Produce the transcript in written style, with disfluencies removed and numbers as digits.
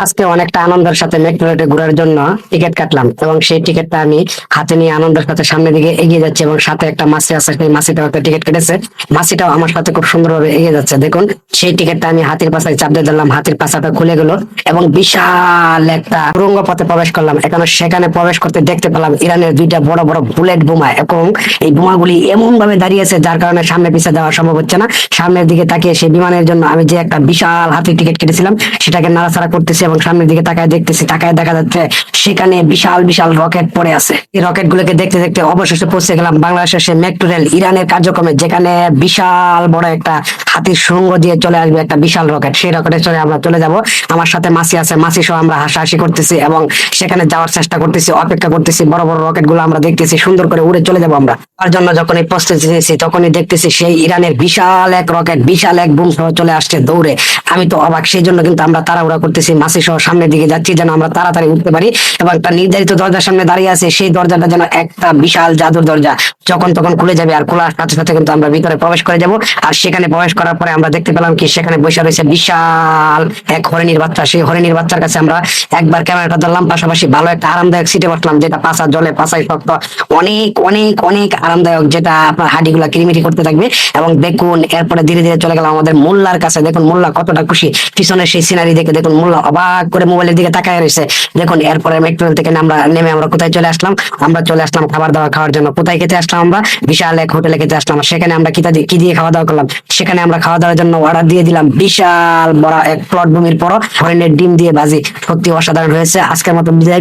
আজকে অনেকটা আনন্দের সাথে মেট্রোতে ঘোরার জন্য টিকিট কাটলাম এবং সেই টিকিটটা আমি হাতে নিয়ে আনন্দের সাথে সামনের দিকে এগিয়ে যাচ্ছি এবং সাথে একটা মাসি আছে, সেই মাসিটাও একটা টিকিট কেটেছে। মাসিটাও আমার সাথে খুব সুন্দরভাবে এগিয়ে যাচ্ছে। দেখুন, সেই টিকিটটা আমি হাতির পাশায় চাপ দিয়ে দিলাম, হাতির পাশাটা খুলে গেল এবং বিশাল একটা সুড়ঙ্গ পথে প্রবেশ করলাম। এখন সেখানে প্রবেশ করতে দেখতে পেলাম ইরানের দুইটা বড় বড় বুলেট বোমা, এবং এই বোমাগুলি এমন ভাবে দাঁড়িয়েছে যার কারণে সামনে পিছিয়ে যাওয়া সম্ভব হচ্ছে না। সামনের দিকে তাকিয়ে সেই বিমানের জন্য আমি যে একটা বিশাল হাতির টিকিট কেটেছিলাম সেটাকে নাড়াচাড়া করতেছি এবং সামনের দিকে তাকায় দেখতেছি, তাকায় দেখা যাচ্ছে সেখানে বিশাল বিশাল রকেট পড়ে আছে। এই রকেট গুলোকে দেখতে দেখতে অবশেষে পৌঁছে গেলাম বাংলাদেশের সেই মেট্রো রেল ইরানের কার্যক্রমে, যেখানে বিশাল বড় একটা হাতির সঙ্গ দিয়ে চলে আসবে একটা বিশাল রকেট। সেই রকেটে চলে আমরা চলে যাব। আমার সাথে মাসি আছে, মাসি সহ আমরা হাসাহাসি করতেছি এবং সেখানে যাওয়ার চেষ্টা করতেছি, অপেক্ষা করতেছি। বড় বড় রকেট গুলো আমরা দেখতেছি, সুন্দর করে উড়ে চলে যাব আমরা। তার জন্য যখনই প্রস্তুতি নিয়েছি তখনই দেখতেছি সেই ইরানের বিশাল এক রকেট, বিশাল এক বুম সহ চলে আসছে দৌড়ে। আমি তো অবাক, সেই জন্য কিন্তু আমরা তাড়াহুড়া করতেছি, মাসি সহ সামনের দিকে যাচ্ছি যেন আমরা তাড়াতাড়ি উঠতে পারি। এবং একটা নির্ধারিত দরজার সামনে দাঁড়িয়ে আছে, সেই দরজাটা যেন একটা বিশাল জাদুর দরজা, যখন তখন খুলে যাবে আর খোলার সাথে সাথে কিন্তু আমরা ভিতরে প্রবেশ করে যাব। আর সেখানে প্রবেশ করার পরে আমরা দেখতে পেলাম কি সেখানে বসে রয়েছে বিশাল এক হরিণীর বাচ্চা। সেই হরিণীর বাচ্চার কাছে আমরা একবার ক্যামেরাটা ধরলাম, পাশাপাশি ভালো একটা আরামদায়ক সিটে বসলাম, যেটা পাশা জলে পাশাই শক্ত, অনেক অনেক অনেক আরামদায়ক, যেটা আপনার হাঁড়িগুলা কিরিমিরি করতে থাকবে। এবং দেখুন এরপরে ধীরে ধীরে চলে গেলাম আমাদের মোল্লার কাছে। দেখুন মোল্লা কতটা খুশি, পিছনের সেই সিনারি দেখে দেখুন মোল্লা অবাক করে মোবাইলের দিকে তাকায় রয়েছে। দেখুন এরপরে মেট্রো রেল থেকে আমরা নেমে আমরা কোথায় চলে আসলাম? আমরা চলে আসলাম খাবার দাবার খাওয়ার জন্য। কোথায় খেতে আসলাম আমরা? বিশাল এক হোটেলে খেতে আসলাম। সেখানে আমরা কি দিয়ে খাওয়া দাওয়া করলাম? সেখানে আমরা খাওয়া দাওয়ার জন্য অর্ডার দিয়ে দিলাম বিশাল বড় এক প্লট ভূমির পর হরিণের ডিম দিয়ে ভাজি। সত্যি অসাধারণ হয়েছে। আজকের মতো বিদায়।